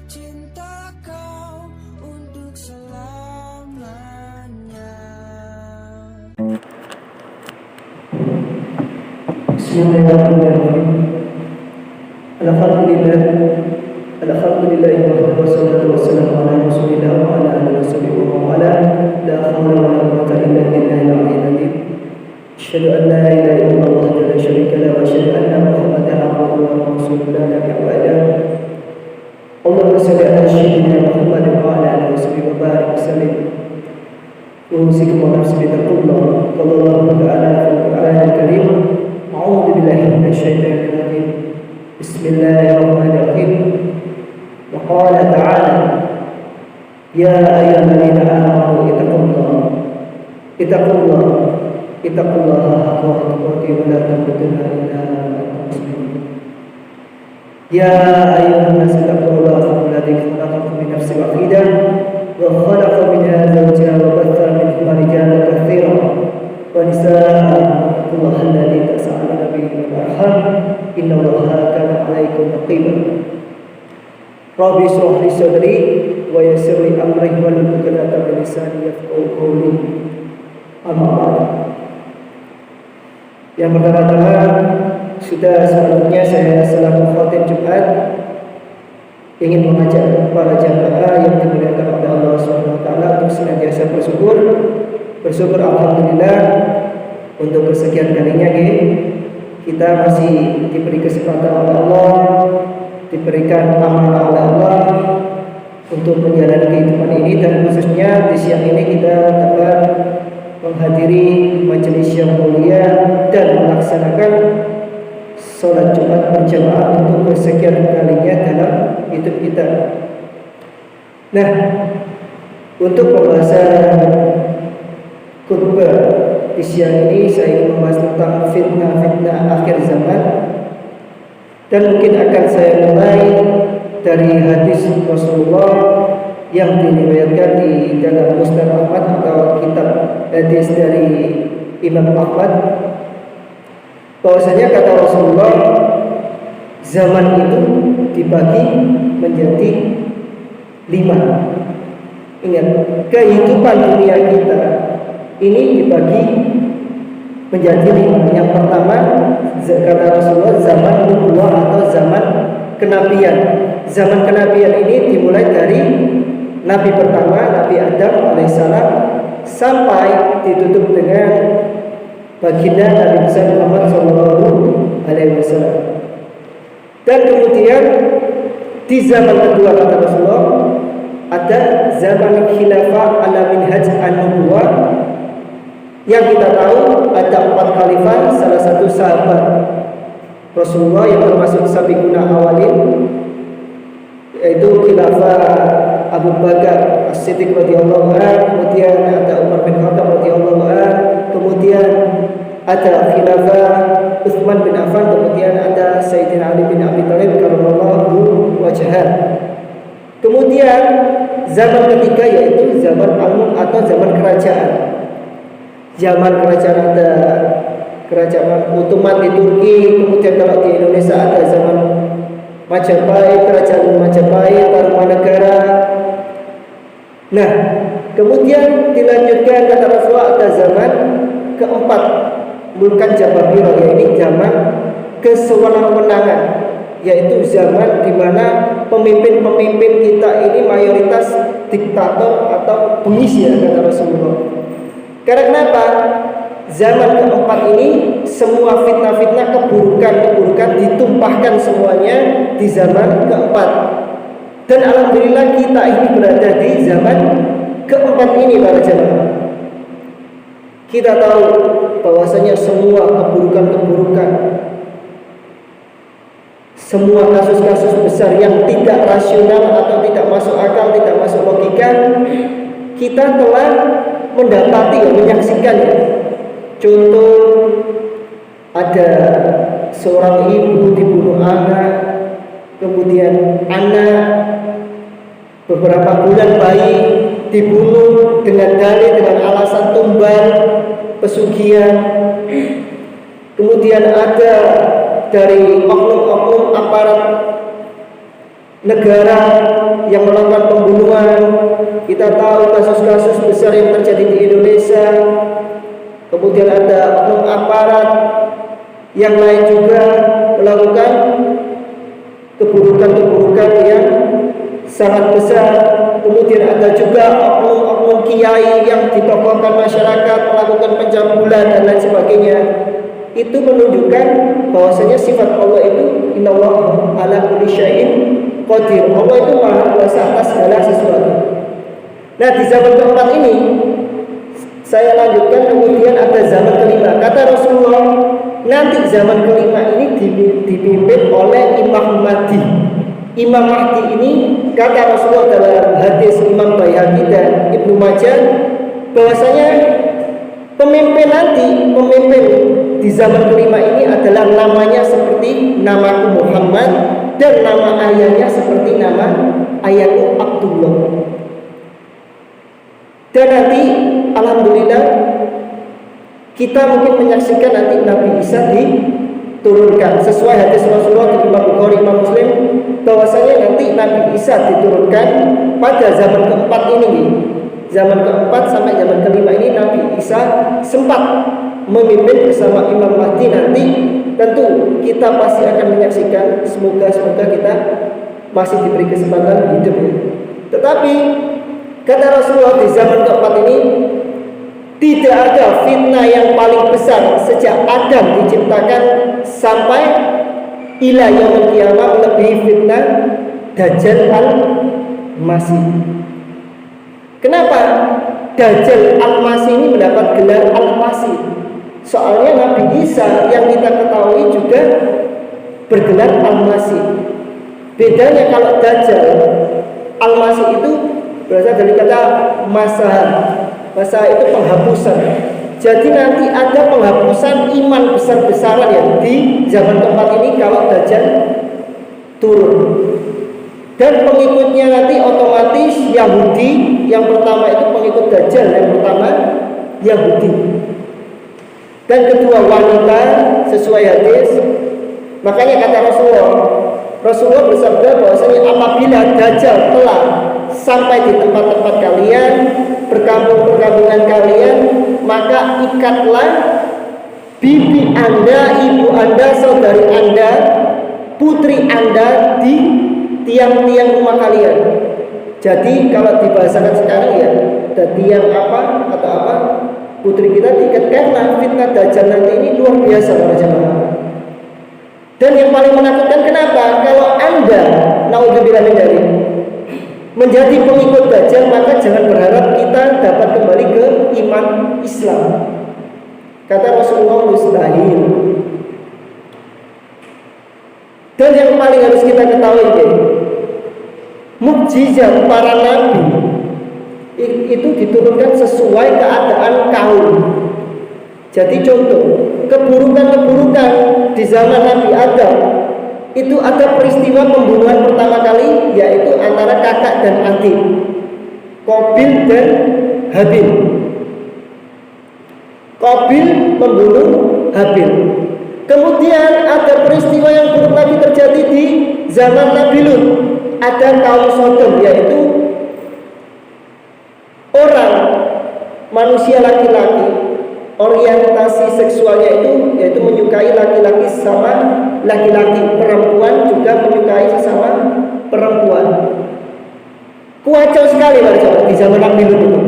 cinta kau untuk selamanya. Bismillahirrahmanirrahim. Alhamdulillah wassalatu wassalamu ala Rasulillah wa ala alihi washabihi wa ala la hawla wa la quwwata illa billahil aliyyil azim. Asyhadu an la ilaha illallah wahdahu la syarika lahu wa asyhadu anna Muhammadan abduhu wa rasuluhu la nabiyya ba'dahu. Allahumma shalli ala sayyidina Muhammad wa ala alihi washabihi wa barik wa sallim. Usikum wa nafsi bi taqwallah. Qala Allah ta'ala fil Qur'anil Karim. A'udzu billahi minasy syaithanir rajim. Bismillahirrahmanirrahim. Wa qala ta'ala ya ayyuhalladzina amanu ittaqullaha haqqa tuqatih wa la tamutunna illa wa antum muslimun. Ya ayyuhan nas ittaqullaha alladzi khalaqakum min nafsin wahidah wa khalaqa minha zawjaha wa batha minhuma rijalan katsiran wa nisaa'an wattaqullaha alladzi tasaaluna bihi wal arham innallaha kana 'alaykum raqiba. Rabbi shrah li sadri wa yassir li amri wahlul 'uqdatam min lisani yafqahu qawli. Amma ba'd. Yang pertama-tama sudah sepatutnya saya selaku khatib Jumat ingin mengajak para jamaah yang dimuliakan oleh Allah Subhanahu wa taala untuk senantiasa bersyukur alhamdulillah untuk kesekian kalinya kita masih diberi kesempatan oleh Allah, diberikan amanah oleh Allah untuk menjalani kehidupan ini, dan khususnya di siang ini kita dapat menghadiri majelis yang mulia dan melaksanakan sholat Jumat berjamaah untuk kesekian kalinya dalam hidup kita. Nah, untuk pembahasan khutbah di siang ini saya ingin membahas tentang fitnah-fitnah akhir zaman, dan mungkin akan saya mulai dari hadis Rasulullah yang diriwayatkan di dalam Musnad Ahmad atau kitab hadis dari Imam Ahmad, bahwasanya kata Rasulullah, zaman itu dibagi menjadi 5. Ingat, kehidupan dunia kita ini dibagi menjadi 5. Yang pertama, kata Rasulullah, zaman nubuwah atau zaman kenabian. Zaman kenabian ini dimulai dari Nabi pertama, Nabi Adam alaihissalam, sampai ditutup dengan baginda Nabi besar Muhammad SAW. Dan kemudian di zaman kedua kata Rasulullah ada zaman khilafah ala minhaj an-nubuwah, yang kita tahu ada 4 khalifah, salah satu sahabat Rasulullah yang termasuk sabiquna awalin, yaitu khilafah Abu Bakar As-Siddiq radhiyallahu anhu, kemudian ada Umar bin Khattab radhiyallahu anhu, kemudian ada khilafah Utsman bin Affan, kemudian ada Sayyidina Ali bin Abi Thalib karramallahu wajhah. Kemudian zaman ketiga yaitu zaman al-mulk atau zaman kerajaan. Zaman kerajaan ada kerajaan Ottoman di Turki, kemudian kalau di Indonesia ada zaman Majapahit, kerajaan Majapahit, Tarumanegara. Nah, kemudian dilanjutkan kata Rasulullah ada zaman keempat, Mulkan Jababirah, yaitu zaman kesewenang-wenangan, yaitu zaman di mana pemimpin-pemimpin kita ini mayoritas diktator atau pengisi, kata Rasulullah. Karena kenapa? Zaman keempat ini semua fitnah-fitnah, keburukan-keburukan ditumpahkan semuanya di zaman keempat. Dan alhamdulillah kita ini berada di zaman keempat ini para jemaah. Kita tahu bahwasanya semua keburukan-keburukan, semua kasus-kasus besar yang tidak rasional atau tidak masuk akal, tidak masuk logika, kita telah mendapati, menyaksikannya. Contoh, ada seorang ibu dibunuh anak, kemudian anak beberapa bulan bayi dibunuh dengan dalih, dengan alasan tumbal, pesugihan. Kemudian ada dari oknum-oknum aparat negara yang melakukan pembunuhan. Kita tahu kasus-kasus besar yang terjadi di Indonesia. Kemudian ada oknum aparat yang lain juga melakukan keburukan-keburukan yang sangat besar. Kemudian ada juga oknum-oknum kiai yang ditokohkan masyarakat melakukan pencabulan dan lain sebagainya. Itu menunjukkan bahwasanya sifat Allah itu innallaha ala kulli syai'in qadir. Allah itu maha kuasa atas segala sesuatu. Nah, di zaman keempat ini saya lanjutkan, kemudian ada zaman kelima. Kata Rasulullah, nanti zaman kelima ini dipimpin oleh Imam Mahdi. Imam Mahdi ini kata Rasulullah dalam hadis Imam Baihaqi dan Ibnu Majah bahwasanya pemimpin di zaman kelima ini adalah namanya seperti namaku Muhammad dan nama ayahnya seperti nama ayahku Abdullah. Dan nanti alhamdulillah kita mungkin menyaksikan nanti Nabi Isa diturunkan sesuai hadis Rasulullah di Imam Bukhari, Imam Muslim, bahwasanya nanti Nabi Isa diturunkan pada zaman keempat ini. Zaman keempat sampai zaman kelima ini Nabi Isa sempat memimpin bersama Imam Mahdi. Nanti tentu kita pasti akan menyaksikan. Semoga kita masih diberi kesempatan hidup ya. Tetapi kata Rasulullah di zaman keempat ini tidak ada fitnah yang paling besar sejak Adam diciptakan sampai ila yaumil qiyamah melebihi fitnah Dajjal al-Masih. Kenapa Dajjal al-Masih ini mendapat gelar al-Masih? Soalnya Nabi Isa yang kita ketahui juga bergelar al-Masih. Bedanya kalau Dajjal al-Masih itu berasal dari kata masa itu penghapusan. Jadi nanti ada penghapusan iman besar-besaran ya di zaman keempat ini kalau Dajjal turun. Dan pengikutnya nanti otomatis Yahudi. Yang pertama itu pengikut Dajjal, yang pertama Yahudi. Dan kedua wanita sesuai hadis. Makanya kata Rasulullah bersabda bahwasanya apabila Dajjal telah sampai di tempat-tempat kalian, perkampungan kalian, maka ikatlah bibi Anda, ibu Anda, saudari Anda, putri Anda di tiang-tiang rumah kalian. Jadi kalau dibahasakan sekarang ya, ada tiang apa atau apa, putri kita diikat karena fitnah Dajjal nanti ini luar biasa para jemaah. Dan yang paling menakutkan kenapa? Kalau Anda naudzubillah min dzalik menjadi pengikut Dajjal, maka jangan berharap kita dapat kembali ke iman Islam. Kata Rasulullah mustahil. Dan yang paling harus kita ketahui mukjizat para nabi itu diturunkan sesuai keadaan kaum. Jadi contoh keburukan-keburukan di zaman Nabi Adam itu ada peristiwa pembunuhan pertama kali, yaitu antara kakak dan adik, Qabil dan Habil. Qabil membunuh Habil. Kemudian ada peristiwa yang buruk lagi terjadi di zaman Nabi Lut. Ada kaum Sodom, yaitu orang manusia laki-laki, orientasi seksualnya itu yaitu menyukai laki-laki sama laki-laki, perempuan juga menyukai sesama perempuan. Kacau sekali di zaman Nabi Lut itu.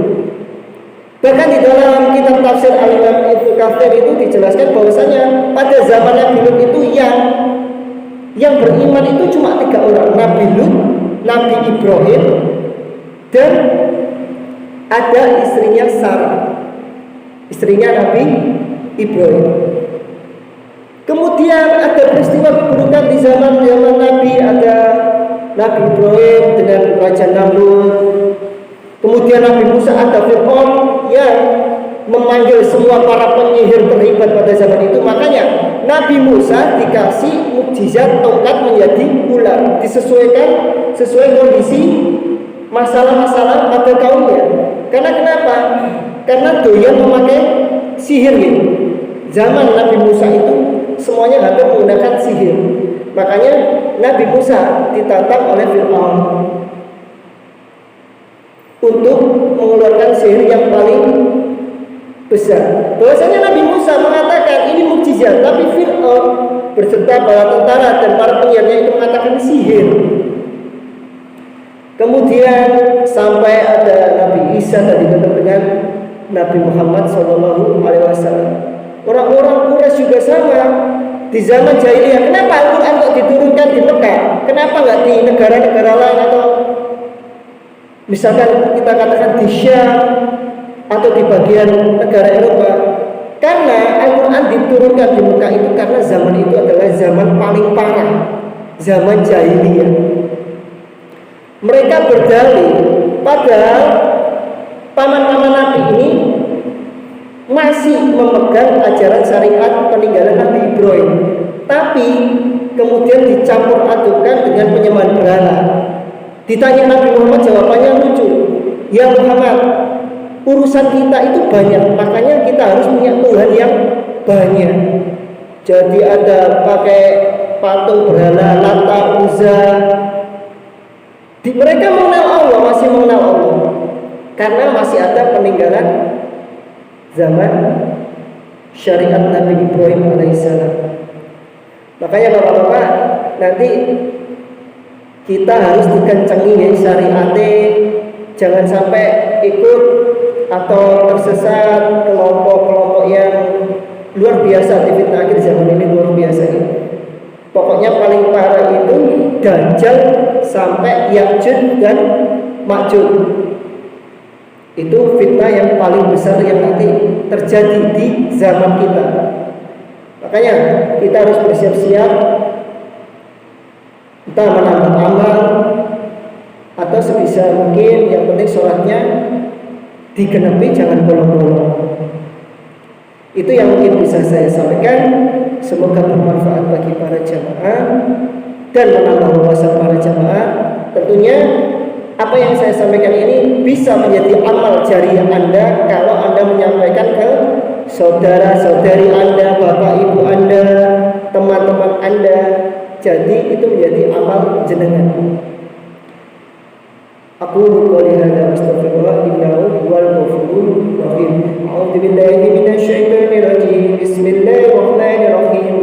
Bahkan di dalam kitab tafsir Al-Imam Ibnu Katsir itu dijelaskan bahwasanya pada zaman Nabi Lut itu yang beriman itu cuma 3 orang, Nabi Lut, Nabi Ibrahim, dan ada istrinya Sarah, istrinya Nabi Ibrahim. Kemudian ada peristiwa keburukan di zaman Nabi, ada Nabi Ibrahim dengan Raja Namrud. Kemudian Nabi Musa, ada Fir'aun yang memanggil semua para penyihir terlibat pada zaman itu. Makanya Nabi Musa dikasih mukjizat tongkat menjadi ular, disesuaikan sesuai kondisi masalah-masalah pada kaumnya. Karena kenapa? Karena doyan memakai sihir gitu. Zaman Nabi Musa itu semuanya hampir menggunakan sihir. Makanya Nabi Musa ditantang oleh Fir'aun untuk mengeluarkan sihir yang paling besar. Bahwasanya Nabi Musa mengatakan ini mukjizat, tapi Fir'aun berserta bala tentara dan para penyihirnya itu mengatakan sihir. Kemudian sampai ada Nabi Isa tadi ketemu dengan Nabi Muhammad SAW. Orang-orang Quraisy juga sama di zaman jahiliyah. Kenapa Al-Quran kok diturunkan di Mekah? Kenapa nggak di negara-negara lain, atau misalkan kita katakan di Syam atau di bagian negara Eropa? Karena Al-Quran diturunkan di Mekah itu karena zaman itu adalah zaman paling parah, zaman jahiliyah. Mereka berdalih, padahal paman-paman Nabi ini masih memegang ajaran syariat peninggalan Nabi Ibrahim, tapi kemudian dicampur adukan dengan penyembahan berhala. Ditanya Nabi Muhammad, jawabannya lucu. Ya Muhammad, urusan kita itu banyak, makanya kita harus punya Tuhan yang banyak. Jadi ada pakai patung berhala, Lata, Uzza. Mereka mengenal Allah, masih mengenal Allah, karena masih ada peninggalan zaman syariat Nabi Ibrahim alaihissalam. Makanya bapak-bapak, nanti kita harus dikencengi ya syariatnya, jangan sampai ikut atau tersesat kelompok-kelompok yang luar biasa. Di fitnah akhir zaman ini luar biasa ini. Pokoknya paling parah itu Dajjal sampai Ya'juj dan Ma'juj. Itu fitnah yang paling besar yang nanti terjadi di zaman kita. Makanya kita harus bersiap-siap, entah menambah amal atau sebisa mungkin, yang penting sholatnya digenapi, jangan bolong-bolong. Itu yang mungkin bisa saya sampaikan. Semoga bermanfaat bagi para jamaah dan menambah wawasan para jamaah. Tentunya apa yang saya sampaikan ini bisa menjadi amal jariah Anda kalau Anda menyampaikan ke saudara-saudari Anda, bapak ibu Anda, teman-teman Anda. Jadi itu menjadi amal jenengan. Aku qouli hadza astaghfirullah innahu huwal ghafurur rahim. A'udzu billahi minasyaitonir rajim. Bismillahirrahmanirrahim.